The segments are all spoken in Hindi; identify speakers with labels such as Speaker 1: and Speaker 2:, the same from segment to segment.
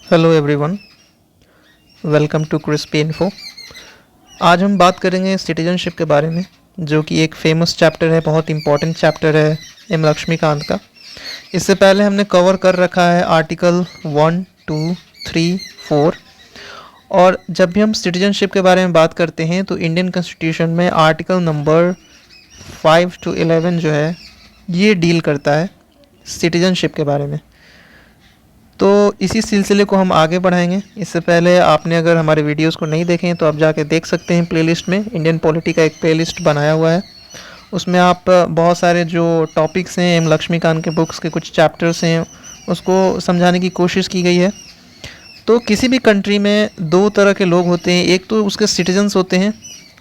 Speaker 1: Hello everyone, welcome to crispy info. आज हम बात करेंगे सिटीजनशिप के बारे में, जो कि एक फेमस चैप्टर है, बहुत इंपॉर्टेंट चैप्टर है एम लक्ष्मीकांत का। इससे पहले हमने कवर कर रखा है आर्टिकल 1, 2, 3, 4। और जब भी हम सिटीजनशिप के बारे में बात करते हैं तो इंडियन कॉन्स्टिट्यूशन में आर्टिकल नंबर 5 to 11 जो है ये डील करता है सिटीजनशिप के बारे में। तो इसी सिलसिले को हम आगे बढ़ाएंगे। इससे पहले आपने अगर हमारे वीडियोस को नहीं देखे हैं तो आप जाके देख सकते हैं प्लेलिस्ट में। इंडियन पॉलिटी का एक प्लेलिस्ट बनाया हुआ है, उसमें आप बहुत सारे जो टॉपिक्स हैं एम लक्ष्मीकांत के बुक्स के कुछ चैप्टर्स हैं उसको समझाने की कोशिश की गई है। तो किसी भी कंट्री में दो तरह के लोग होते हैं, एक तो उसके सिटीजन्स होते हैं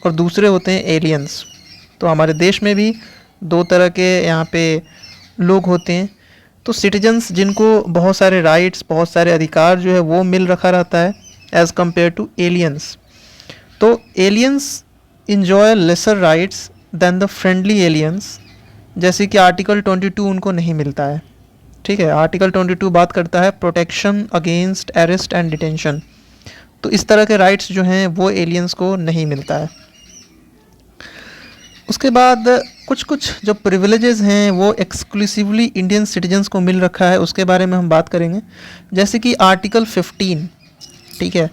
Speaker 1: और दूसरे होते हैं एलियंस। तो हमारे देश में भी दो तरह के यहाँ पे लोग होते हैं। तो सिटीजन्स जिनको बहुत सारे राइट्स, बहुत सारे अधिकार जो है वो मिल रखा रहता है एज़ कम्पेयर टू एलियंस। तो aliens enjoy lesser rights than the friendly aliens, जैसे कि आर्टिकल 22 उनको नहीं मिलता है। ठीक है, आर्टिकल 22 बात करता है protection against arrest and detention. तो इस तरह के राइट्स जो हैं वो एलियंस को नहीं मिलता है। उसके बाद कुछ कुछ जो प्रिविलेजेस हैं वो एक्सक्लूसिवली इंडियन सिटीजन्स को मिल रखा है, उसके बारे में हम बात करेंगे। जैसे कि आर्टिकल 15, ठीक है।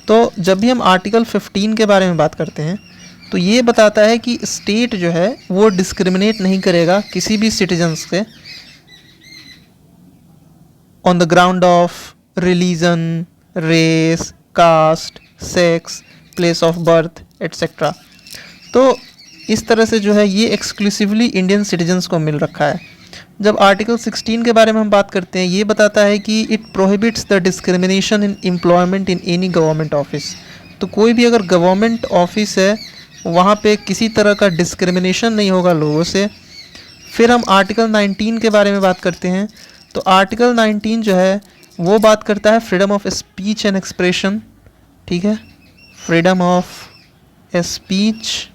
Speaker 1: तो जब भी हम आर्टिकल 15 के बारे में बात करते हैं तो ये बताता है कि स्टेट जो है वो डिस्क्रिमिनेट नहीं करेगा किसी भी सिटीजन्स से on the ground of religion, race, caste, sex, place of birth etcetera. तो इस तरह से जो है ये एक्सक्लूसिवली इंडियन सिटीजन्स को मिल रखा है। जब आर्टिकल 16 के बारे में हम बात करते हैं, ये बताता है कि it prohibits the discrimination in employment in any government office. तो कोई भी अगर गवर्नमेंट ऑफिस है वहाँ पे किसी तरह का डिस्क्रिमिनेशन नहीं होगा लोगों से। फिर हम आर्टिकल 19 के बारे में बात करते हैं। तो आर्टिकल 19 जो है वो बात करता है freedom of speech and expression, ठीक है, freedom of speech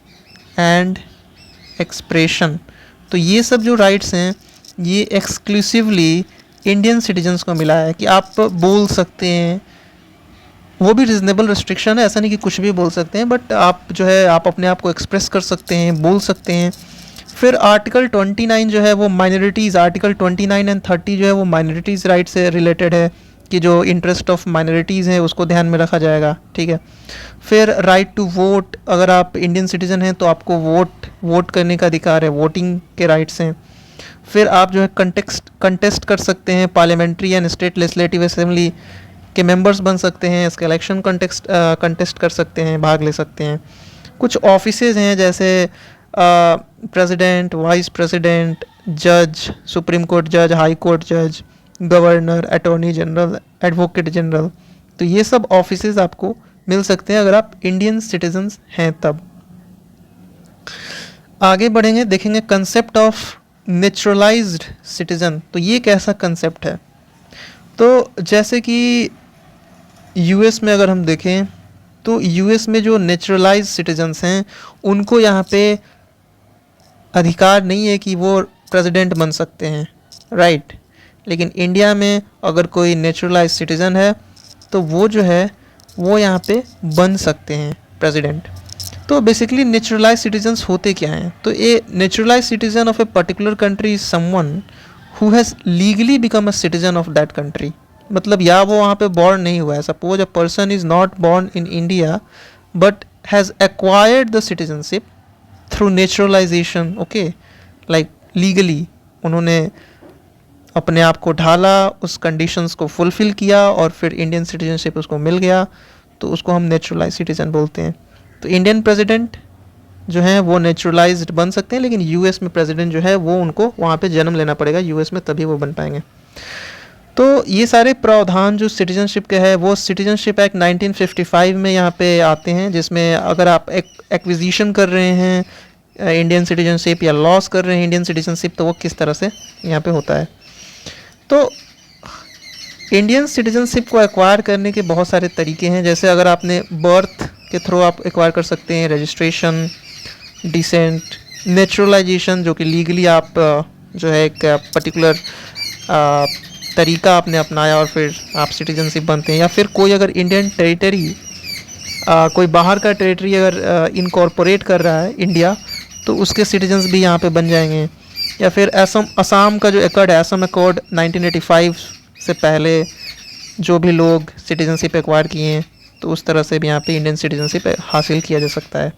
Speaker 1: and expression. तो ये सब जो राइट्स हैं ये एक्सक्लूसिवली इंडियन सिटीजन्स को मिला है कि आप बोल सकते हैं। वो भी रिजनेबल रिस्ट्रिक्शन है, ऐसा नहीं कि कुछ भी बोल सकते हैं, बट आप जो है आप अपने आप को एक्सप्रेस कर सकते हैं, बोल सकते हैं। फिर आर्टिकल 29 जो है वो माइनॉरिटीज़, आर्टिकल 29 एंड 30 जो है वो माइनॉरिटीज़ राइट से रिलेटेड है कि जो इंटरेस्ट ऑफ माइनॉरिटीज़ हैं उसको ध्यान में रखा जाएगा, ठीक है। फिर राइट टू वोट, अगर आप इंडियन सिटीज़न हैं तो आपको वोट करने का अधिकार है, वोटिंग के राइट्स हैं। फिर आप जो है कंटेस्ट कर सकते हैं, parliamentary and state legislative assembly के मेंबर्स बन सकते हैं, इसके इलेक्शन कंटेस्ट कर सकते हैं, भाग ले सकते हैं। कुछ ऑफिसेज हैं जैसे प्रेसिडेंट, वाइस प्रेसिडेंट, जज, सुप्रीम कोर्ट जज, हाई कोर्ट जज, governor, attorney general, advocate general. तो ये सब ऑफिसेज आपको मिल सकते हैं अगर आप इंडियन सिटीजन्स हैं तब। आगे बढ़ेंगे, देखेंगे कंसेप्ट ऑफ नेचुरलाइज्ड सिटीज़न। तो ये कैसा कंसेप्ट है? तो जैसे कि यूएस में अगर हम देखें तो यूएस में जो नेचुरलाइज्ड सिटीजन्स हैं उनको यहाँ पे अधिकार नहीं है कि वो प्रेसिडेंट बन सकते हैं, राइट। लेकिन इंडिया में अगर कोई नेचुरलाइज सिटीज़न है तो वो जो है वो यहाँ पे बन सकते हैं प्रेसिडेंट। तो बेसिकली नेचुरलाइज सिटीजन्स होते क्या हैं? तो a naturalize citizen of a particular country is someone who has legally become a citizen of that country. मतलब या वो वहाँ पे बॉर्न नहीं हुआ है, suppose a person is not born in India but has acquired the citizenship through naturalization, okay, like legally उन्होंने अपने आप को ढाला, उस कंडीशंस को फुलफ़िल किया और फिर इंडियन सिटीजनशिप उसको मिल गया, तो उसको हम नेचुरलाइज सिटीज़न बोलते हैं। तो इंडियन प्रेसिडेंट जो हैं वो नेचुरलाइज्ड बन सकते हैं, लेकिन यूएस में प्रेसिडेंट जो है वो उनको वहाँ पे जन्म लेना पड़ेगा यूएस में, तभी वो बन पाएंगे। तो ये सारे प्रावधान जो सिटीजनशिप के हैं वो सिटीजनशिप एक्ट 1955 में यहाँ पे आते हैं, जिसमें अगर आप एक्विजिशन कर रहे हैं इंडियन सिटीजनशिप या लॉस कर रहे हैं इंडियन सिटीजनशिप तो वो किस तरह से यहाँ पे होता है। तो इंडियन सिटीजनशिप को एक्वायर करने के बहुत सारे तरीके हैं। जैसे अगर आपने बर्थ के थ्रू आप एक्वायर कर सकते हैं, रजिस्ट्रेशन, डिसेंट, नेचुरलाइजेशन जो कि लीगली आप जो है एक पर्टिकुलर तरीका आपने अपनाया और फिर आप सिटीजनशिप बनते हैं, या फिर कोई अगर इंडियन टेरिटरी कोई बाहर का टेरिटरी अगर इनकॉर्पोरेट कर रहा है इंडिया, तो उसके सिटीजन्स भी यहाँ पे बन जाएंगे। या फिर असम का जो एकॉर्ड है, असम एकॉर्ड 1985 से पहले जो भी लोग सिटीजनशिप एक्वायर किए हैं, तो उस तरह से भी यहाँ पे इंडियन सिटीजनशिप हासिल किया जा सकता है।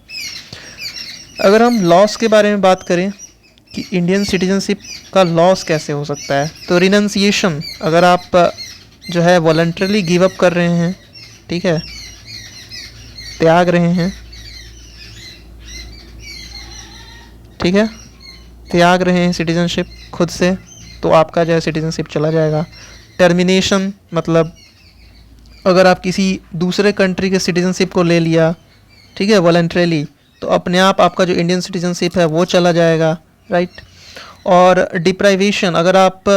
Speaker 1: अगर हम लॉस के बारे में बात करें कि इंडियन सिटीजनशिप का लॉस कैसे हो सकता है, तो रिनंसिएशन, अगर आप जो है वॉलंटरली गिव अप कर रहे हैं, ठीक है, त्याग रहे हैं, ठीक है, त्याग रहे हैं सिटीजनशिप खुद से, तो आपका जो है सिटीजनशिप चला जाएगा। टर्मिनेशन मतलब अगर आप किसी दूसरे कंट्री के सिटीजनशिप को ले लिया, ठीक है, वॉलंटरीली, तो अपने आप आपका जो इंडियन सिटीजनशिप है वो चला जाएगा, राइट। और डिप्राइवेशन, अगर आप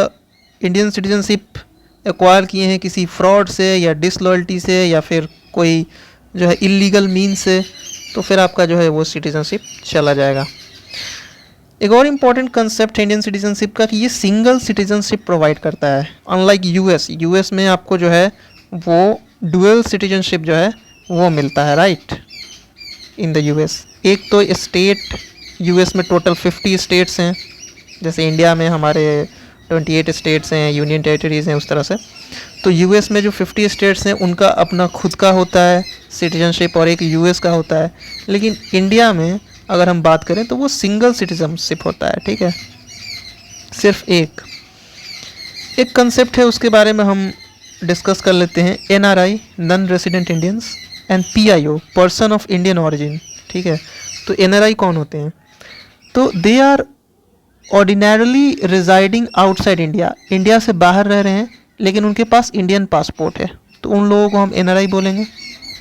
Speaker 1: इंडियन सिटीजनशिप एक्वायर किए हैं किसी फ्रॉड से या डिसलॉयल्टी से या फिर कोई जो है इलीगल मीन से, तो फिर आपका जो है वो सिटीजनशिप चला जाएगा। एक और इम्पॉर्टेंट कंसेप्ट है इंडियन सिटीजनशिप का कि ये सिंगल सिटीजनशिप प्रोवाइड करता है, अनलाइक यूएस में आपको जो है वो डुअल सिटीजनशिप जो है वो मिलता है, राइट, इन द यूएस। एक तो स्टेट, यूएस में टोटल 50 स्टेट्स हैं, जैसे इंडिया में हमारे 28 स्टेट्स हैं, यूनियन टेरिटरीज़ हैं, उस तरह से। तो यूएस में जो 50 स्टेट्स हैं उनका अपना खुद का होता है सिटीजनशिप और एक यूएस का होता है। लेकिन इंडिया में अगर हम बात करें तो वो सिंगल सिटीजनशिप होता है, ठीक है, सिर्फ एक कंसेप्ट है, उसके बारे में हम डिस्कस कर लेते हैं। NRI, non resident Indians, and PIO, person of Indian origin, ठीक है। तो एनआरआई कौन होते हैं? तो they are ordinarily residing outside India, India से बाहर रह रहे हैं लेकिन उनके पास इंडियन पासपोर्ट है, तो उन लोगों को हम एनआरआई बोलेंगे,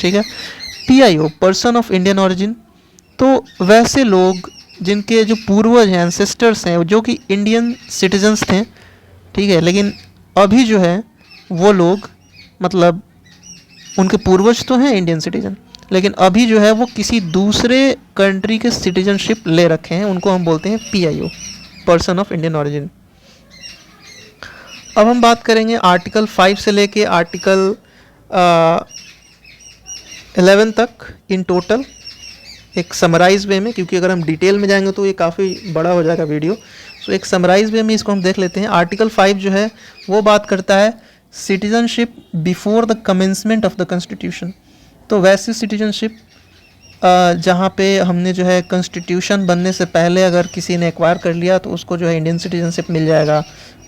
Speaker 1: ठीक है। PIO, person of Indian origin, तो वैसे लोग जिनके जो पूर्वज हैं, एंसेस्टर्स हैं, जो कि इंडियन सिटीजन्स थे, ठीक है, लेकिन अभी जो है वो लोग, मतलब उनके पूर्वज तो हैं इंडियन सिटीजन, लेकिन अभी जो है वो किसी दूसरे कंट्री के सिटीजनशिप ले रखे हैं, उनको हम बोलते हैं PIO, person of Indian origin. अब हम बात करेंगे आर्टिकल 5 से लेके आर्टिकल 11 तक इन टोटल, एक समराइज वे में, क्योंकि अगर हम डिटेल में जाएंगे तो ये काफ़ी बड़ा हो जाएगा वीडियो, सो एक समराइज वे में इसको हम देख लेते हैं। आर्टिकल 5 जो है वो बात करता है citizenship before the commencement of the constitution. तो वैसी सिटीजनशिप जहाँ पे हमने जो है कॉन्स्टिट्यूशन बनने से पहले अगर किसी ने एक्वायर कर लिया तो उसको जो है इंडियन सिटीजनशिप मिल जाएगा।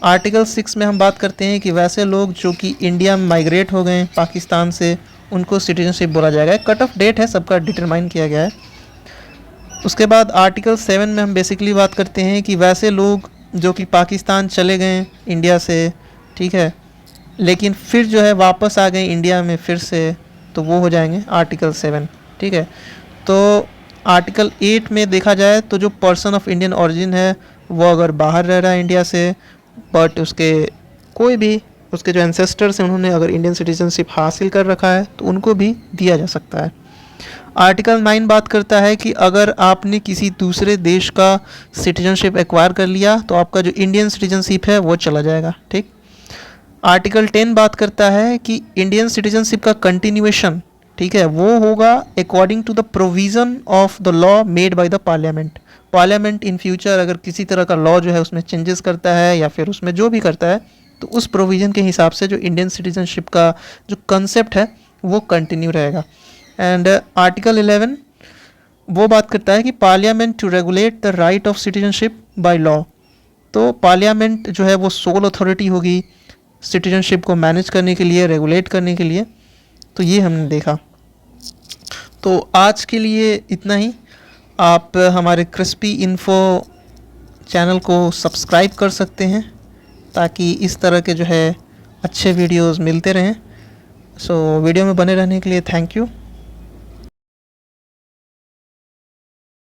Speaker 1: आर्टिकल 6 में हम बात करते हैं कि वैसे लोग जो कि इंडिया में माइग्रेट हो गए पाकिस्तान से, उनको सिटीजनशिप बोला जाएगा। कट ऑफ डेट है सबका डिटरमाइन किया गया है। उसके बाद आर्टिकल 7 में हम बेसिकली बात करते हैं कि वैसे लोग जो कि पाकिस्तान चले गए इंडिया से, ठीक है, लेकिन फिर जो है वापस आ गए इंडिया में फिर से, तो वो हो जाएंगे आर्टिकल 7, ठीक है। तो आर्टिकल 8 में देखा जाए तो जो पर्सन ऑफ इंडियन ऑरिजिन है वो अगर बाहर रह रहा है इंडिया से, बट उसके कोई भी उसके जो एंसेस्टर्स हैं उन्होंने अगर इंडियन सिटीजनशिप हासिल कर रखा है तो उनको भी दिया जा सकता है। आर्टिकल 9 बात करता है कि अगर आपने किसी दूसरे देश का सिटीजनशिप एक्वायर कर लिया तो आपका जो इंडियन सिटीजनशिप है वो चला जाएगा, ठीक। आर्टिकल 10 बात करता है कि इंडियन सिटीजनशिप का कंटिन्यूएशन, ठीक है, वो होगा according to the provision of the law made by the parliament. Parliament in future अगर किसी तरह का लॉ जो है उसमें चेंजेस करता है या फिर उसमें जो भी करता है, तो उस प्रोविज़न के हिसाब से जो इंडियन सिटीजनशिप का जो कंसेप्ट है वो कंटिन्यू रहेगा। एंड आर्टिकल 11 वो बात करता है कि parliament to regulate the right of citizenship by law. तो पार्लियामेंट जो है वो सोल अथॉरिटी होगी सिटीजनशिप को मैनेज करने के लिए, रेगुलेट करने के लिए। तो ये हमने देखा। तो आज के लिए इतना ही। आप हमारे क्रिस्पी इन्फो चैनल को सब्सक्राइब कर सकते हैं ताकि इस तरह के जो है अच्छे वीडियोस मिलते रहें। सो वीडियो में बने रहने के लिए थैंक यू।